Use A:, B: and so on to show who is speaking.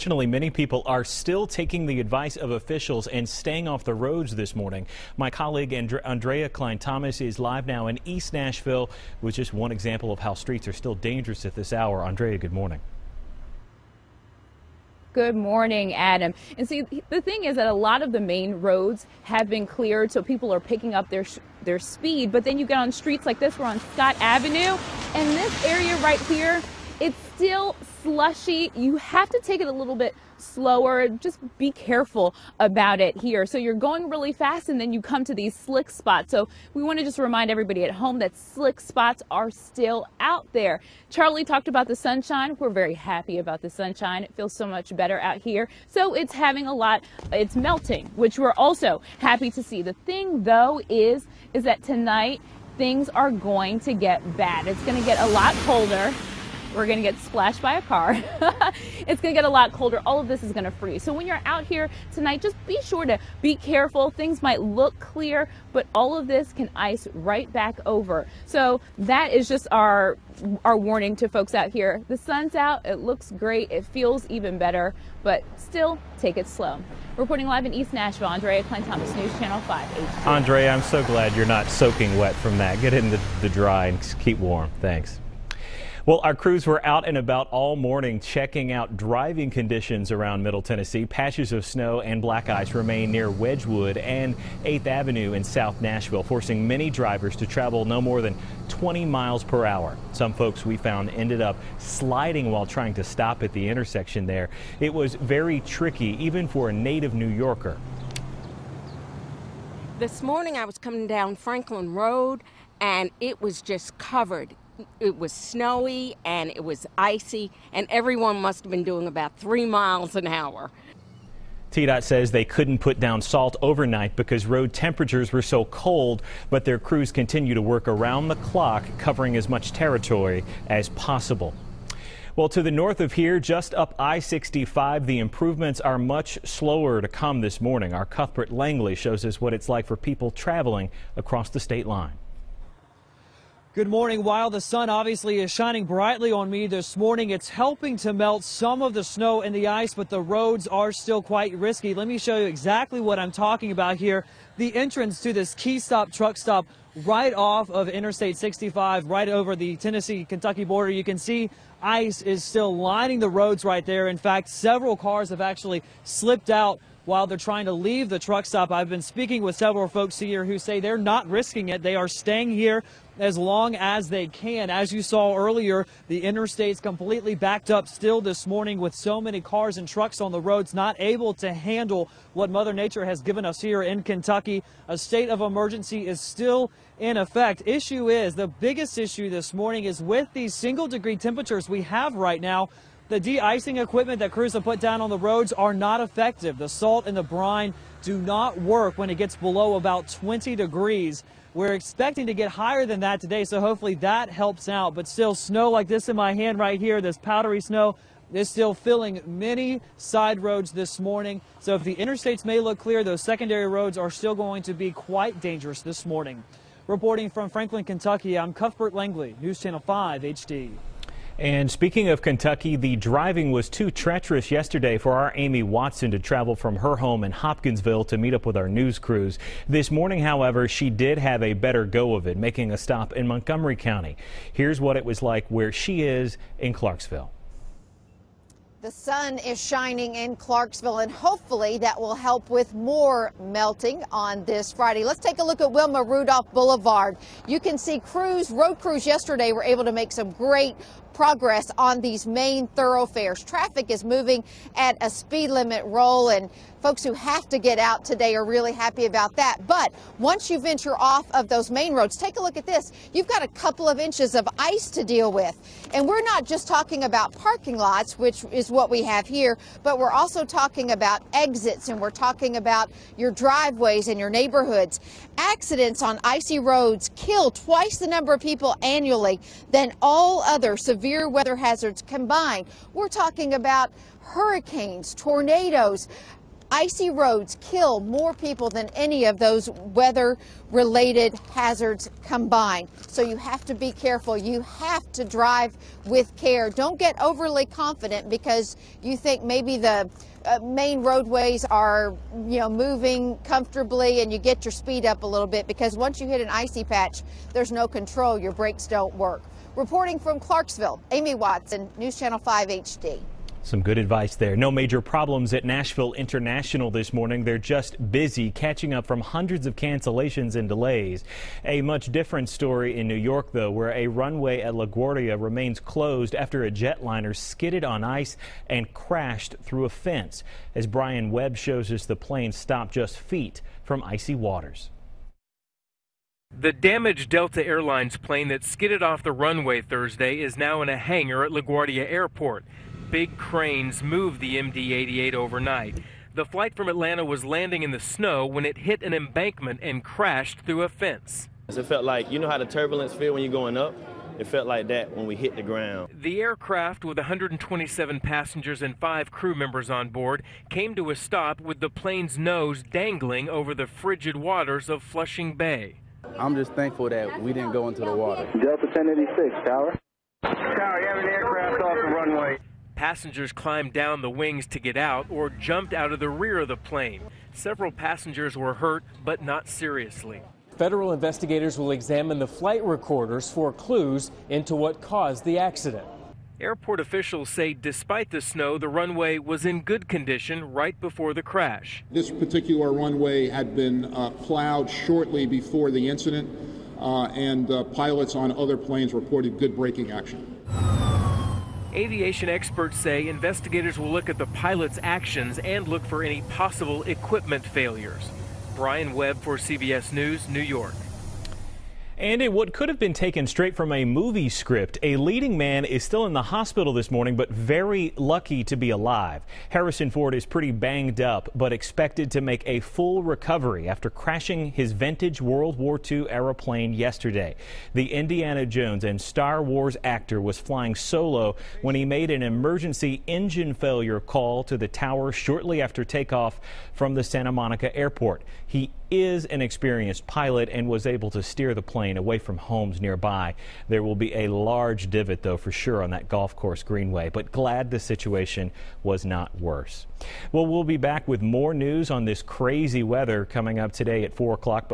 A: Unfortunately, many people are still taking the advice of officials and staying off the roads this morning. My colleague Andrea Klein-Thomas is live now in East Nashville with just one example of how streets are still dangerous at this hour. Andrea, good morning.
B: Good morning, Adam. And see, the thing is that a lot of the main roads have been cleared, so people are picking up their speed. But then you get on streets like this. We're on Scott Avenue, and this area right here, it's still slushy. You have to take it a little bit slower. Just be careful about it here. So you're going really fast and then you come to these slick spots. So we want to just remind everybody at home that slick spots are still out there. Charlie talked about the sunshine. We're very happy about the sunshine. It feels so much better out here. So it's it's melting, which we're also happy to see. The thing though is that tonight things are going to get bad. It's going to get a lot colder. We're going to get splashed by a car. It's going to get a lot colder. All of this is going to freeze. So when you're out here tonight, just be sure to be careful. Things might look clear, but all of this can ice right back over. So that is just our warning to folks out here. The sun's out. It looks great. It feels even better, but still take it slow. Reporting live in East Nashville, Andrea Klein-Thomas, News Channel 5 HD.
A: Andrea, I'm so glad you're not soaking wet from that. Get in the dry and keep warm. Thanks. Well, our crews were out and about all morning checking out driving conditions around Middle Tennessee. Patches of snow and black ice remain near Wedgwood and 8th Avenue in South Nashville, forcing many drivers to travel no more than 20 miles per hour. Some folks we found ended up sliding while trying to stop at the intersection there. It was very tricky, even for a native New Yorker.
C: This morning I was coming down Franklin Road and it was just covered. It was snowy and it was icy, and everyone must have been doing about 3 miles an hour.
A: TDOT says they couldn't put down salt overnight because road temperatures were so cold, but their crews continue to work around the clock, covering as much territory as possible. Well, to the north of here, just up I-65, the improvements are much slower to come this morning. Our Cuthbert Langley shows us what it's like for people traveling across the state line.
D: Good morning. While the sun obviously is shining brightly on me this morning, it's helping to melt some of the snow and the ice, but the roads are still quite risky. Let me show you exactly what I'm talking about here. The entrance to this Key Stop truck stop right off of Interstate 65, right over the Tennessee-Kentucky border. You can see ice is still lining the roads right there. In fact, several cars have actually slipped out while they're trying to leave the truck stop. I've been speaking with several folks here who say they're not risking it. They are staying here as long as they can. As you saw earlier, the interstate's completely backed up still this morning with so many cars and trucks on the roads, not able to handle what Mother Nature has given us here in Kentucky. A state of emergency is still in effect. The biggest issue this morning is with these single-degree temperatures we have right now. The de-icing equipment that crews have put down on the roads are not effective. The salt and the brine do not work when it gets below about 20 degrees. We're expecting to get higher than that today, so hopefully that helps out. But still, snow like this in my hand right here, this powdery snow, is still filling many side roads this morning. So if the interstates may look clear, those secondary roads are still going to be quite dangerous this morning. Reporting from Franklin, Kentucky, I'm Cuthbert Langley, News Channel 5 HD.
A: And speaking of Kentucky, the driving was too treacherous yesterday for our Amy Watson to travel from her home in Hopkinsville to meet up with our news crews. This morning, however, she did have a better go of it, making a stop in Montgomery County. Here's what it was like where she is in Clarksville.
E: The sun is shining in Clarksville, and hopefully that will help with more melting on this Friday. Let's take a look at Wilma Rudolph Boulevard. You can see road crews yesterday were able to make some great progress on these main thoroughfares. Traffic is moving at a speed limit roll, and folks who have to get out today are really happy about that. But once you venture off of those main roads, take a look at this. You've got a couple of inches of ice to deal with. And we're not just talking about parking lots, which is what we have here, but we're also talking about exits, and we're talking about your driveways and your neighborhoods. Accidents on icy roads kill twice the number of people annually than all other severe weather hazards combined. We're talking about hurricanes, tornadoes, Icy roads kill more people than any of those weather-related hazards combined. So you have to be careful. You have to drive with care. Don't get overly confident because you think maybe the main roadways are, moving comfortably and you get your speed up a little bit, because once you hit an icy patch, there's no control. Your brakes don't work. Reporting from Clarksville, Amy Watson, News Channel 5 HD.
A: Some good advice there. No major problems at Nashville International this morning. They're just busy catching up from hundreds of cancellations and delays. A much different story in New York, though, where a runway at LaGuardia remains closed after a jetliner skidded on ice and crashed through a fence. As Brian Webb shows us, the plane stopped just feet from icy waters.
F: The damaged Delta Airlines plane that skidded off the runway Thursday is now in a hangar at LaGuardia Airport. Big cranes moved the MD-88 overnight. The flight from Atlanta was landing in the snow when it hit an embankment and crashed through a fence.
G: It felt like, you know how the turbulence feels when you're going up? It felt like that when we hit the ground.
F: The aircraft, with 127 passengers and 5 crew members on board, came to a stop with the plane's nose dangling over the frigid waters of Flushing Bay.
H: I'm just thankful that we didn't go into the water.
I: Delta 1086, Tower.
J: Tower, you have an aircraft off the runway.
F: Passengers climbed down the wings to get out or jumped out of the rear of the plane. Several passengers were hurt, but not seriously.
K: Federal investigators will examine the flight recorders for clues into what caused the accident.
F: Airport officials say despite the snow, the runway was in good condition right before the crash.
L: This particular runway had been plowed shortly before the incident, and pilots on other planes reported good braking action.
F: Aviation experts say investigators will look at the pilot's actions and look for any possible equipment failures. Brian Webb for CBS News, New York.
A: And in what could have been taken straight from a movie script, a leading man is still in the hospital this morning, but very lucky to be alive. Harrison Ford is pretty banged up, but expected to make a full recovery after crashing his vintage World War II airplane yesterday. The Indiana Jones and Star Wars actor was flying solo when he made an emergency engine failure call to the tower shortly after takeoff from the Santa Monica airport. He is an experienced pilot and was able to steer the plane away from homes nearby. There will be a large divot, though, for sure on that golf course greenway, but glad the situation was not worse. Well, we'll be back with more news on this crazy weather coming up today at 4 o'clock. But